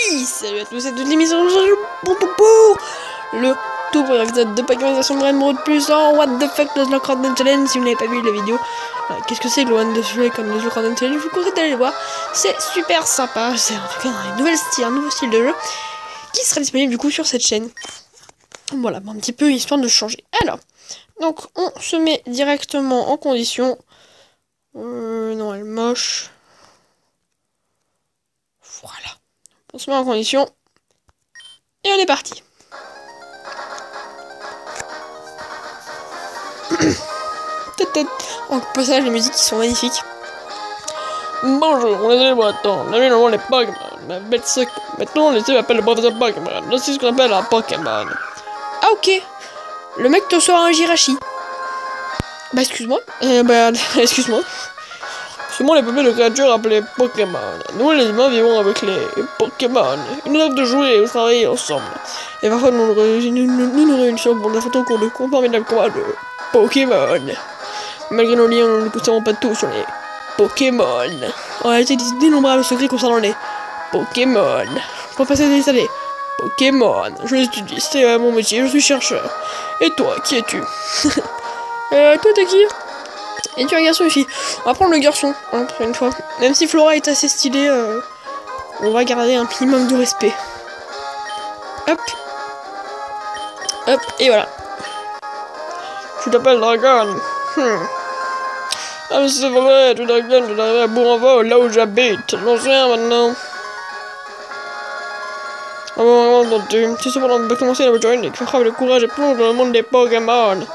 Hey, salut à tous et toutes, l'émission le tout premier épisode de Pokémonisation Brain Mode plus en What the fuck Nuzlocke Random Challenge. Si vous n'avez pas vu la vidéo, qu'est-ce que c'est le One the Fuck comme Nuzlocke Random Challenge, je vous conseille d'aller le voir, c'est super sympa. C'est en tout cas un nouveau style de jeu qui sera disponible du coup sur cette chaîne. Voilà, un petit peu histoire de changer. Alors, donc on se met directement en condition. Non, elle est moche. Voilà. On se met en condition. Et on est parti. En passage, les musiques qui sont magnifiques. Bonjour, on est Breton. On a vu normalement les Pokémon. Ma bête sec. Maintenant, on m'appelle le professeur Pokémon. Là, c'est ce qu'on appelle un Pokémon. Ah, ok. Le mec te sort un Jirachi. Bah, excuse-moi. Excuse-moi. C'est moi les peuplés de créatures appelées Pokémon. Nous, les humains, vivons avec les Pokémon. Ils nous rêvent de jouer et de travailler ensemble. Et parfois, nous nous réunissons pour des photos de formidables combats de Pokémon. Malgré nos liens, nous ne savons pas tout sur les Pokémon. En réalité, il y a d'innombrables secrets concernant les Pokémon. Pour passer des installer Pokémon, je les étudie, c'est mon métier, je suis chercheur. Et toi, qui es-tu? Toi, t'es qui? Et tu es un garçon ici. On va prendre le garçon, hein, pour une fois. Même si Flora est assez stylée, on va garder un minimum de respect. Hop. Hop, et voilà. Tu t'appelles Dragon. Ah mais c'est vrai, tu Dragon, tu arrives à Bourg-en-Val, là où j'habite. J'en sais maintenant. Ah bon, c'est cependant de commencer la voiture et tu frappes le courage et plonge dans le monde des Pokémon.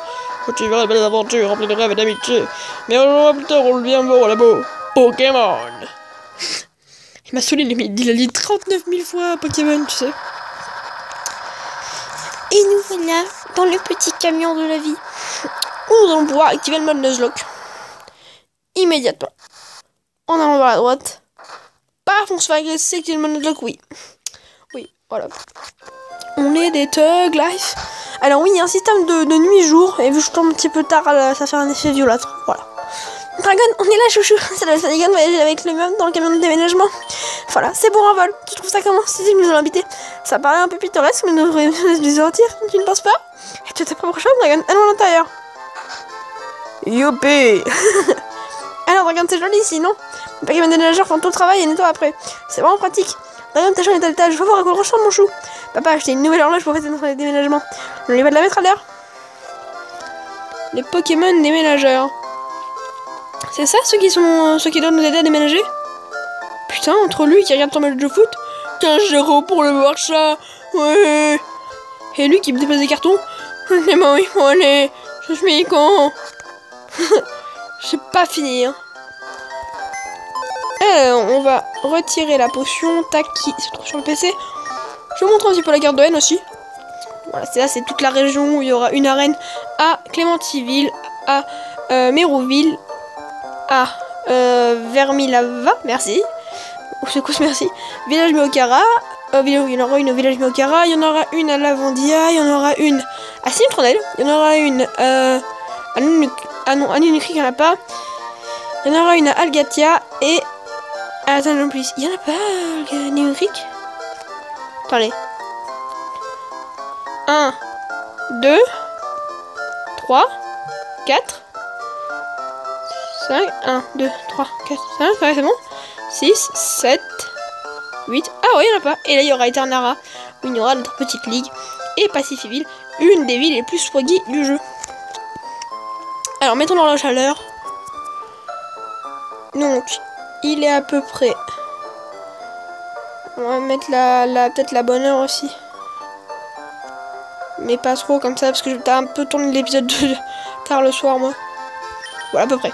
Tu verras de belles aventures remplies de rêves et d'amitié. Mais rejoins plus tard, on vient voir là-bas. Pokémon. Il m'a saoulé, il a dit 39 000 fois Pokémon, tu sais. Et nous voilà dans le petit camion de la vie. Nous allons pouvoir activer le mode Nuzlocke. Immédiatement. En allant vers la droite. Paf, on se fait agresser, activer le mode Nuzlocke, oui. Oui, voilà. On est des Thug Life. Alors oui, il y a un système de nuit-jour, et vu que je tombe un petit peu tard, ça fait un effet violâtre, voilà. Dragon, on est là, chouchou. Ça doit être fatigant de voyager avec le même dans le camion de déménagement. Voilà, c'est pour un vol. Tu trouves ça comment si nous allons habiter? Ça paraît un peu pittoresque, mais nous devrions les sortir, tu ne penses pas? Et tu as ta propre chambre, Dragon, allons à l'intérieur. Youpi. Alors, Dragon, c'est joli ici, non? Les Pokémon déménageurs font tout le travail et nettoient après. C'est vraiment pratique. Dragon, ta chambre est à l'étage, je vais voir à quoi elle ressemble, mon chou. Papa a acheté une nouvelle horloge pour fêter notre déménagement. On lui va de la mettre à l'heure. Les Pokémon déménageurs. C'est ça ceux qui doivent nous aider à déménager? Putain, entre lui qui regarde ton match de foot, 15 € pour le Barça, ouais. Et lui qui me dépose des cartons, c'est bon, il faut aller, je suis con. J'ai pas fini, hein. Alors, on va retirer la potion, tac, qui se trouve sur le PC. Je vous montre un petit peu la carte de haine aussi. Voilà, c'est toute la région où il y aura une arène à Clémentiville, à Mérouville, à Vermilava, merci. C'est quoi ce merci? Village Miokara, il y en aura une au village Miokara, il y en aura une à Lavandia, il y en aura une à Citronelle, il y en aura une à Nunukri, il n'y en a pas. Il y en aura une à Algatia et attends, non plus, il y en a pas à Nunukri. Attendez. 1, 2, 3, 4, 5, 1, 2, 3, 4, 5, ouais, c'est bon. 6, 7, 8, ah ouais, il n'y en a pas. Et là, il y aura Eternara, où il y aura notre petite ligue, et Pacifiville, une des villes les plus swaggy du jeu. Alors, mettons l'horloge à l'heure. Donc, il est à peu près... On va mettre peut-être la bonne heure aussi. Mais pas trop comme ça, parce que t'as un peu tourné l'épisode tard le soir, moi. Voilà, à peu près.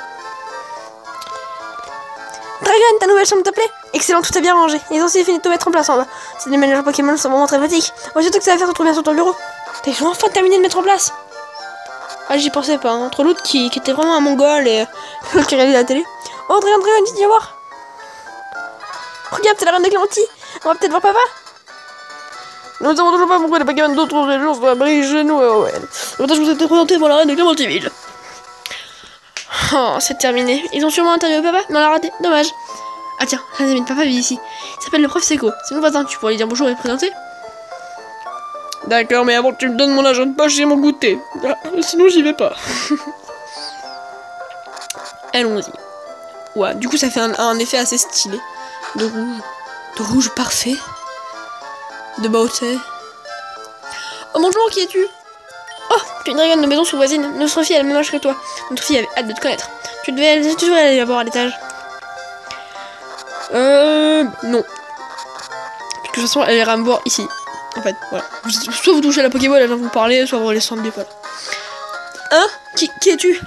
Dragon, ta nouvelle chambre te plaît? Excellent, tout est bien rangé. Ils ont aussi fini de tout mettre en place en bas. Ces déménageurs Pokémon sont vraiment très pratiques. Moi, surtout que ça va faire se trouver sur ton bureau. T'as enfin terminé de mettre en place? Ah, j'y pensais pas, hein. Entre l'autre qui était vraiment un mongol et l'autre qui regardait la télé. Oh, Dragon, viens voir. Regarde, c'est la reine de Clémentie. On va peut-être voir papa. Nous ne savons toujours pas pourquoi les Pokémon d'autres régions sont abris chez nous. Ouais. Je vous ai présenté devant la reine de Clémentiville. Oh, c'est terminé. Ils ont sûrement interviewé papa, mais on l'a raté. Dommage. Ah tiens, un ami de papa vit ici. Il s'appelle le prof Seco. C'est mon voisin, tu pourrais lui dire bonjour et te présenter? D'accord, mais avant que tu me donnes mon argent de poche et mon goûter. Ah, sinon j'y vais pas. Allons-y. Ouais, du coup ça fait un effet assez stylé. De rouge. De rouge parfait. De beauté. Oh bonjour, qui es-tu? Oh, tu es une dragonne de maison sous voisine. Notre fille a le même âge que toi. Notre fille avait hâte de te connaître. Tu devrais aller la voir à l'étage. Non. De toute façon, elle ira me voir ici. En fait, voilà. Soit vous touchez la Pokéball, elle vient vous parler, soit vous redescendez pas. Hein? Qui es-tu?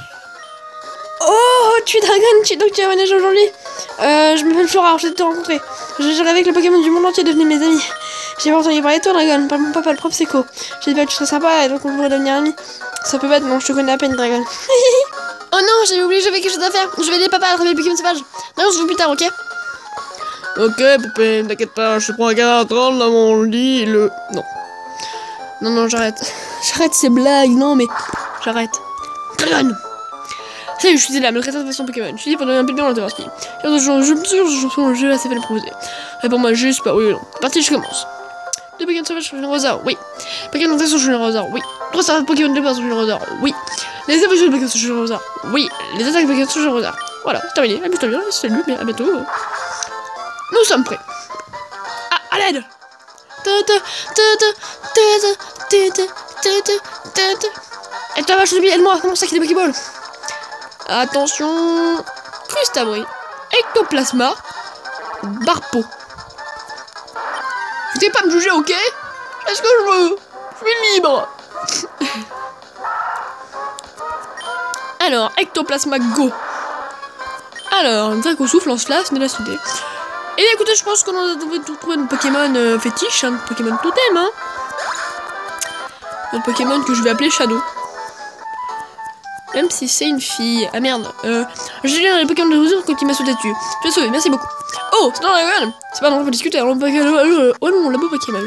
Oh, tu es dragonne, donc tu es neige aujourd'hui. Je m'appelle Flora, je vais te rencontrer. J'ai rêvé avec le Pokémon du monde entier devenir mes amis. J'ai pas entendu parler de toi, Dragon, par mon papa, le prof Seco. J'ai dit que tu serais sympa et donc on pourrait devenir amis. Ça peut pas être, non, je te connais à peine, Dragon. Oh non, j'avais oublié, j'avais quelque chose à faire. Je vais aider papa à attraper les Pokémon sauvages. Non, on se joue plus tard, ok? Ok, poupée, t'inquiète pas, je te prends un câlin à 30 dans mon lit, Non. Non, j'arrête. J'arrête ces blagues, non, mais... J'arrête. Dragon. Salut, je suis la maîtresse de façon Pokémon. Je suis dit pour donner un peu de bien dans le partie. Je me suis le jeu assez fait le proposer. Réponds-moi juste, pas oui ou non. Partie, je commence. 2 Pokémon sauvages sur le Rosard, oui. Pokémon d'attaque sur le Rosard, oui. 3 stars Pokémon de base sur le Rosard, oui. Les évolutions de Pokémon sur le Rosard, oui. Les attaques Pokémon sur le Rosard. Voilà, c'est terminé. Amuse-toi bien, salut, mais à bientôt. Nous sommes prêts. Ah, à l'aide. Et toi, vache de billet, aide-moi, comment ça qu'il y a des Pokéballs? Attention. Crustabri. Ectoplasma. Barpo. Vous n'allez pas me juger, ok? Est-ce que je veux? Je suis libre. Alors, Ectoplasma Go. Alors, Draco souffle, lance-flamme, de la cité. Et bien, écoutez, je pense qu'on a trouvé notre Pokémon fétiche, hein, notre Pokémon totem, hein. Notre Pokémon que je vais appeler Shadow. Même si c'est une fille. Ah merde. J'ai lu les Pokémon de Rousseau quand il m'a sauté dessus. Je l'ai sauvé, merci beaucoup. Oh, c'est dans la Dragon. C'est pas non, on peut discuter. Alors, oh non, la beau Pokémon.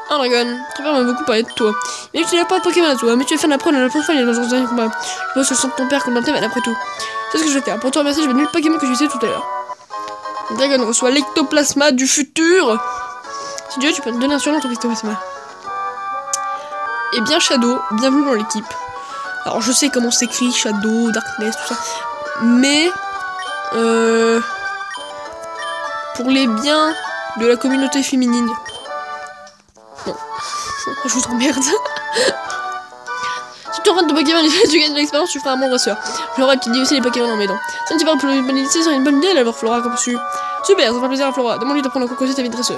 Un Dragon. Très bien, on m'a beaucoup parlé de toi. Mais tu n'as pas de Pokémon à toi. Mais tu es fan d'apprendre la prochaine fois, il y a dans un combat. Je pense que je sens ton père comme un thème, après tout. C'est ce que je vais faire. Pour te remercier, je vais donner le Pokémon que je sais tout à l'heure. Dragon reçoit l'Ectoplasma du futur. Si tu veux, tu peux me donner un surnom ton Ectoplasma. Et bien, Shadow, bienvenue dans l'équipe. Alors je sais comment s'écrit Shadow, Darkness, tout ça. Mais pour les biens de la communauté féminine. Non. Je vous emmerde. Si tu rentres de Pokémon et tu gagnes de l'expérience, tu feras un bon dresseur. Flora qui dit aussi les Pokémon en m'aidant. Ça ne t'est pas pour une bonne idée, c'est une bonne idée d'avoir Flora comme su. Super, ça fait plaisir à Flora. Demande-lui d'apprendre à quoi causer ta vie de dresseur.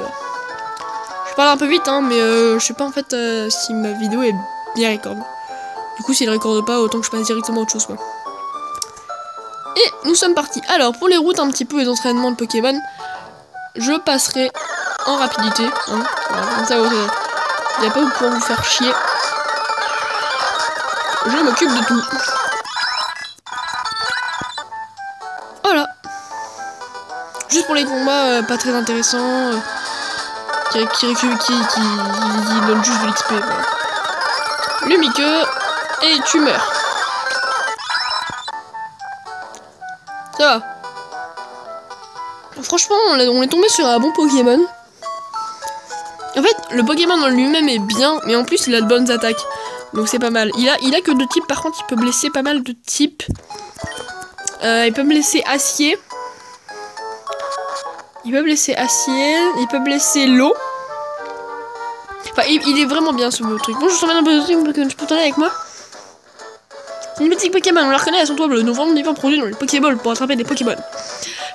Je parle un peu vite, hein, mais je sais pas en fait si ma vidéo est bien recorde. Du coup, s'il ne recorde pas, autant que je passe directement à autre chose, quoi. Et nous sommes partis. Alors, pour les routes un petit peu et d'entraînement de Pokémon, je passerai en rapidité. Hein. Voilà, comme ça, vous n'allez pas pouvoir vous faire chier. Je m'occupe de tout. Voilà. Juste pour les combats pas très intéressants, qui donnent juste de l'XP. Voilà. Le Miqueux. Et tu meurs. Ça va. Franchement, on est tombé sur un bon Pokémon. En fait, le Pokémon en lui-même est bien, mais en plus, il a de bonnes attaques. Donc c'est pas mal. Il a que 2 types, par contre, il peut blesser pas mal de types. Il peut blesser acier. Il peut blesser acier. Il peut blesser l'eau. Enfin, il est vraiment bien ce truc. Bon, je t'emmène un peu de trucs, tu peux t'en aller avec moi? C'est une petite Pokémon, on la reconnaît à son toit bleu. Nous vendons différents produits dans les Pokéballs pour attraper des Pokémon.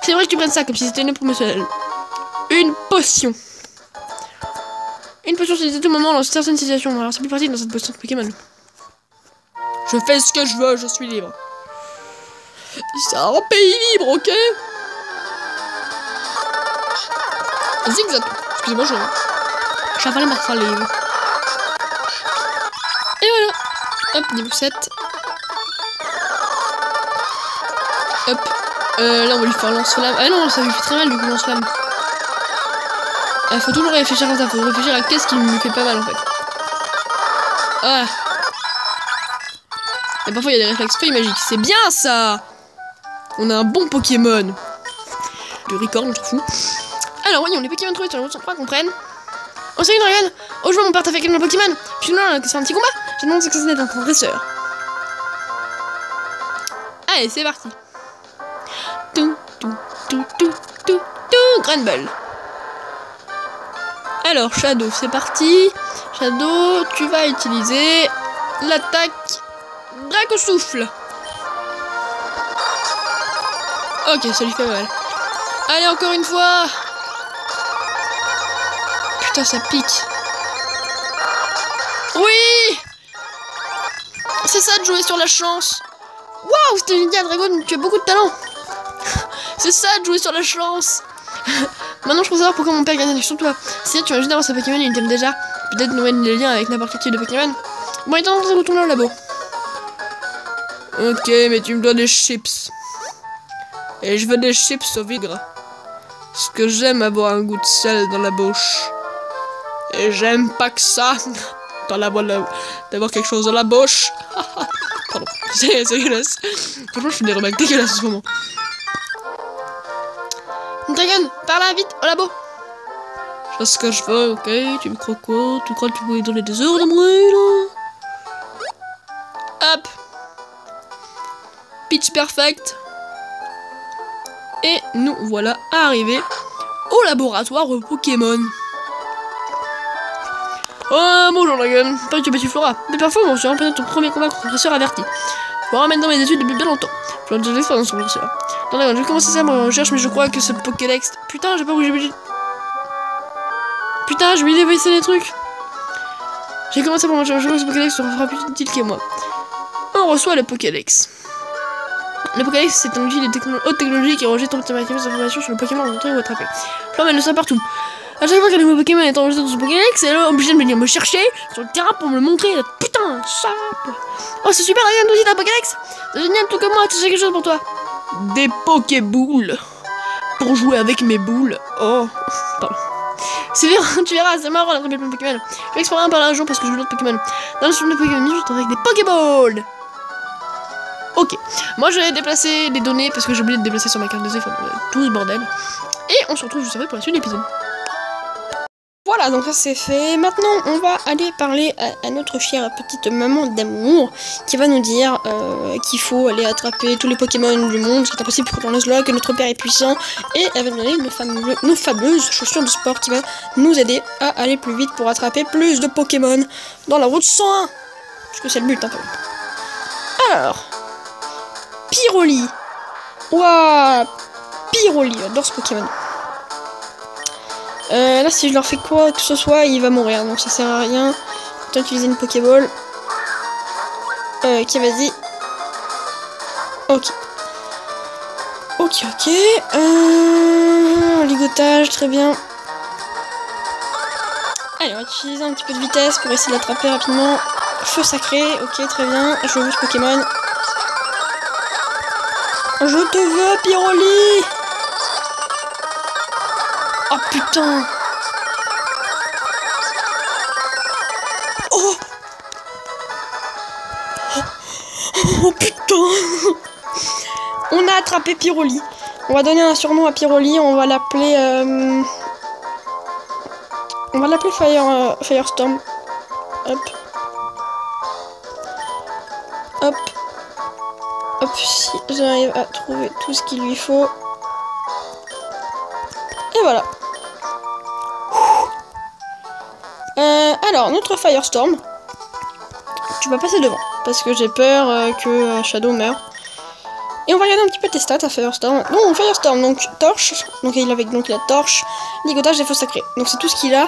C'est vrai que tu prennes ça comme si c'était une promotionnelle. Une potion. Une potion c'est à tout moment dans certaines situations. Alors c'est plus pratique dans cette potion de Pokémon. Je fais ce que je veux, je suis libre. C'est un pays libre, ok? Zigzag. Excusez-moi, j'avale ma salive. Et voilà. Hop, niveau 7. Hop. Là, on va lui faire lance-flamme. Ah non, ça lui fait très mal du coup, lance-flamme. Faut toujours réfléchir à ça. Faut réfléchir à qu'est-ce qui lui fait pas mal en fait. Ah. Et parfois, il y a des réflexes feuilles magiques. C'est bien ça! On a un bon Pokémon. de Record, on s'en fout. Alors, voyons, les Pokémon trouvés sur la route 103 comprennent. Oh, salut Dragon! Oh, je vois mon père t'a fait quelqu'un de Pokémon! Puis non, c'est un petit combat! Je demande ce que c'est d'être un dresseur. Allez, c'est parti! Tout, Grand Ball. Alors, Shadow, c'est parti. Shadow, tu vas utiliser l'attaque Draco Souffle. Ok, ça lui fait mal. Allez, encore une fois. Putain, ça pique. Oui! C'est ça de jouer sur la chance. Waouh, c'était une idée, Dragon, tu as beaucoup de talent. C'est ça de jouer sur la chance. Maintenant, je peux savoir pourquoi mon père gagne sur toi. Si tu vas juste d'avoir ce Pokémon, il t'aime déjà. Peut-être nouer des liens avec n'importe quel type de Pokémon. Bon, il est temps de retourner au labo. Ok, mais tu me dois des chips. Et je veux des chips au vinaigre. Parce que j'aime avoir un goût de sel dans la bouche. Et j'aime pas que ça. Dans la boîte d'avoir quelque chose dans la bouche. Pardon, c'est dégueulasse. Franchement, je fais des remarques dégueulasses en ce moment. Dragon, par là, vite, au labo. Je sais ce que je veux, ok. Tu me crois quoi? Tu crois que tu peux donner des ordres à moi, là? Hop. Pitch perfect. Et nous voilà arrivés au laboratoire Pokémon. Oh, bonjour Dragon. Pas que tu as battu Flora. Mais parfois, on se rend peut-être ton premier combat contre un dresseur averti. Je me ramène dans mes études depuis bien longtemps. J'ai déjà de l'expérience sur le dresseur. Non, Dragon, je vais commencer ça ma recherche, mais je crois que ce Pokédex. Putain, j'ai pas bougé. Putain, je vais dévaisser les trucs. J'ai commencé pour ma recherche, je crois que ce Pokédex sera plus utile que moi. On reçoit le Pokédex. Le Pokédex, c'est un outil de haute technologie qui enregistre automatiquement des informations sur le Pokémon rencontré ou attrapé. J'emmène le ça partout. À chaque fois qu'un nouveau Pokémon est enregistré dans ce Pokédex, elle est obligée de venir me chercher sur le terrain pour me le montrer. Putain, chape. Oh, c'est super, regarde aussi d'un Pokédex. C'est génial, tout comme moi, tu sais quelque chose pour toi. Des Pokéboules. Pour jouer avec mes boules. Oh, pardon. C'est bien, tu verras, c'est marrant d'attraper plein de Pokémon. Je vais explorer un par là un jour parce que je veux d'autres Pokémon. Dans le film de Pokémon, je travaille avec des Pokéballs. Ok, moi je vais déplacer les données parce que j'ai oublié de déplacer sur ma carte de zé, enfin tout ce bordel. Et on se retrouve juste après pour la suite de l'épisode. Voilà, donc ça c'est fait. Maintenant on va aller parler à notre chère petite maman d'amour qui va nous dire qu'il faut aller attraper tous les Pokémon du monde, ce qui est impossible pour qu'on laisse là, que notre père est puissant. Et elle va nous donner nos fameuses chaussures de sport qui va nous aider à aller plus vite pour attraper plus de Pokémon dans la route 101. Parce que c'est le but un peu. Alors... Pyroli. Ouah, Pyroli, j'adore ce Pokémon. Là, si je leur fais quoi que ce soit, il va mourir, donc ça sert à rien. Autant utiliser une Pokéball. Ok, vas-y. Ok. Ok. Ligotage, très bien. Allez, on va utiliser un petit peu de vitesse pour essayer de l'attraper rapidement. Feu sacré, ok, très bien. Je veux ce Pokémon. Je te veux, Pyroli! Oh putain! Oh! Oh putain! On a attrapé Pyroli. On va donner un surnom à Pyroli. On va l'appeler... On va l'appeler Firestorm. Hop. Hop. Hop, si j'arrive à trouver tout ce qu'il lui faut. Et voilà. Alors, notre Firestorm. Tu vas passer devant. Parce que j'ai peur que Shadow meure. Et on va regarder un petit peu tes stats à Firestorm. Non, Firestorm, donc torche. Donc il a torche, ligotage et feu sacré. Donc c'est tout ce qu'il a.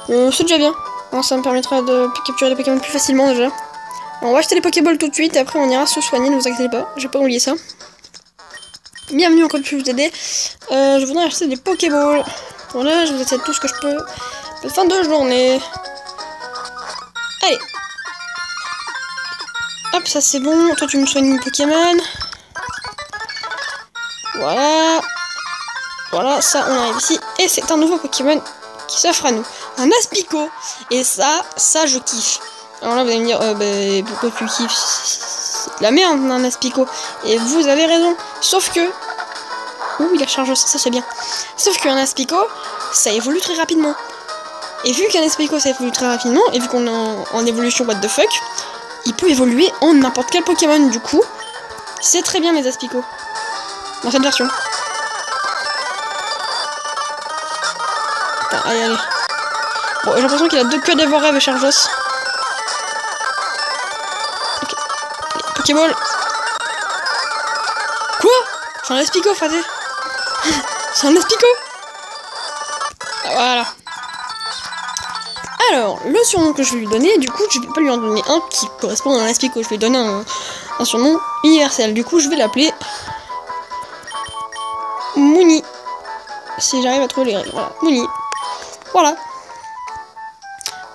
C'est déjà bien. Alors, ça me permettra de capturer des Pokémon plus facilement déjà. On va acheter les Pokéballs tout de suite et après on ira se soigner, ne vous inquiétez pas, j'ai pas oublié ça. Bienvenue encore plus vous aider. Je voudrais acheter des Pokéballs. Voilà, je vous achète tout ce que je peux. Fin de journée. Allez. Hop, ça c'est bon. Toi tu me soignes mon Pokémon. Voilà. Voilà, ça on arrive ici. Et c'est un nouveau Pokémon qui s'offre à nous. Un Aspico. Et ça je kiffe. Alors là vous allez me dire, pourquoi tu kiffes? C'est de la merde un Aspico. Et vous avez raison. Sauf que Ouh, il a charge aussi, ça c'est bien. Sauf qu'un Aspico, ça évolue très rapidement. Et vu qu'un Aspico ça évolue très rapidement, et vu qu'on est en évolution what the fuck, il peut évoluer en n'importe quel Pokémon. Du coup, c'est très bien les Aspico. Dans cette version. Putain, allez, allez. Bon, j'ai l'impression qu'il a que des rêves et Chargos. Ok. Allez, Pokéball. Quoi? C'est un Aspico, Frazé. C'est un Aspico. Voilà. Alors, le surnom que je vais lui donner, du coup, je vais pas lui en donner un qui correspond à un Aspico. Je vais lui donner un surnom universel. Du coup, je vais l'appeler Mouni. Si j'arrive à trouver les règles. Voilà, Mouni. Voilà.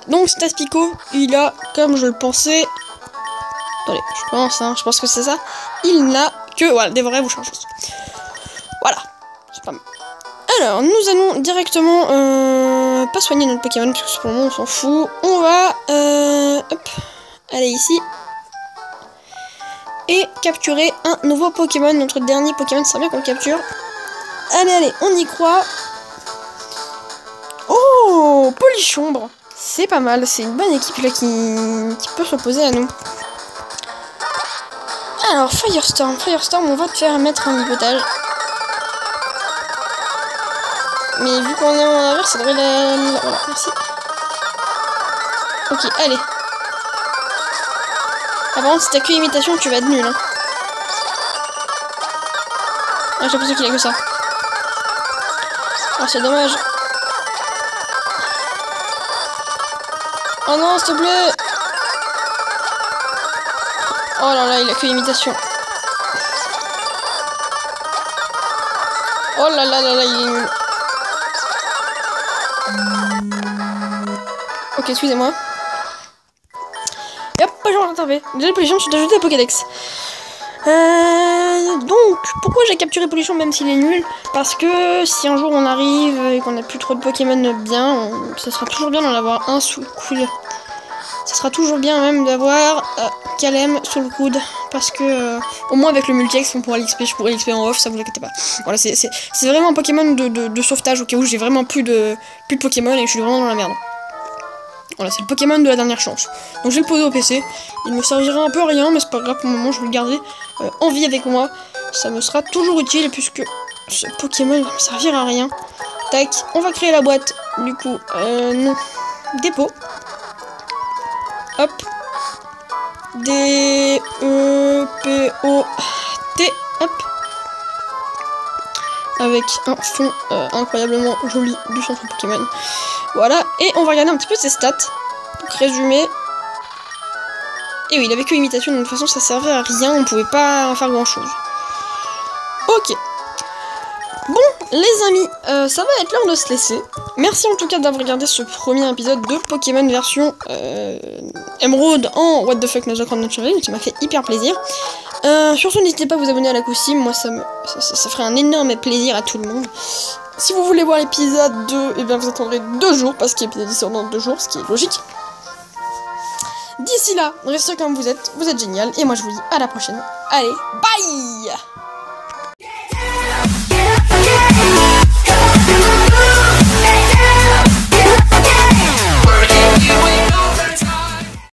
Donc, cet Aspico, il a, comme je le pensais... Attendez, je pense que c'est ça. Il n'a que, voilà, des vrais ou changes. Voilà. C'est pas mal. Alors, nous allons directement pas soigner notre Pokémon, parce que pour le moment on s'en fout. On va hop, aller ici et capturer un nouveau Pokémon. Notre dernier Pokémon, c'est bien qu'on le capture. Allez, allez, on y croit. Oh, Polichombre. C'est pas mal, c'est une bonne équipe là qui peut s'opposer à nous. Alors, Firestorm, on va te faire mettre un lipotage. Mais vu qu'on est en inverse, ça devrait la... Voilà, merci. Ok, allez. Ah, par contre, si t'as que imitation, tu vas être nul. Hein. Ah, j'ai l'impression qu'il a que ça. Ah, c'est dommage. Oh non, s'il te plaît. Oh là là, il a que imitation. Oh là là là là, il est nul. Ok, excusez-moi. Et hop, je vais rattraper. Déjà, Polichon, je suis ajouté à Pokédex. Donc, pourquoi j'ai capturé Polichon même s'il est nul? Parce que si un jour on arrive et qu'on n'a plus trop de Pokémon bien, ça sera toujours bien d'en avoir un sous le coude. Ça sera toujours bien même d'avoir Calem sous le coude. Parce que, au moins avec le multi-ex, on pourra l'XP, je pourrais l'XP en off, ça vous inquiétez pas. Voilà, c'est vraiment un Pokémon de sauvetage au cas où j'ai vraiment plus de Pokémon et je suis vraiment dans la merde. Voilà, c'est le Pokémon de la dernière chance. Donc je vais le poser au PC. Il me servira un peu à rien, mais c'est pas grave pour le moment, je vais le garder en vie avec moi. Ça me sera toujours utile puisque ce Pokémon va me servir à rien. Tac, on va créer la boîte. Du coup, non. Dépôt. Hop. D-E-P-O-T. Hop. Avec un fond incroyablement joli du centre Pokémon. Voilà, et on va regarder un petit peu ses stats, pour résumer. Et oui, il avait que imitation, donc de toute façon ça servait à rien, on pouvait pas en faire grand chose. Ok. Bon, les amis, ça va être l'heure de se laisser. Merci en tout cas d'avoir regardé ce premier épisode de Pokémon version Emerald en What the fuck Nuzlocke Naturel, qui m'a fait hyper plaisir. Surtout, n'hésitez pas à vous abonner à la costume, moi ça ferait un énorme plaisir à tout le monde. Si vous voulez voir l'épisode 2, et bien vous attendrez 2 jours, parce que l'épisode sort dans 2 jours, ce qui est logique. D'ici là, restez comme vous êtes génial, et moi je vous dis à la prochaine. Allez, bye!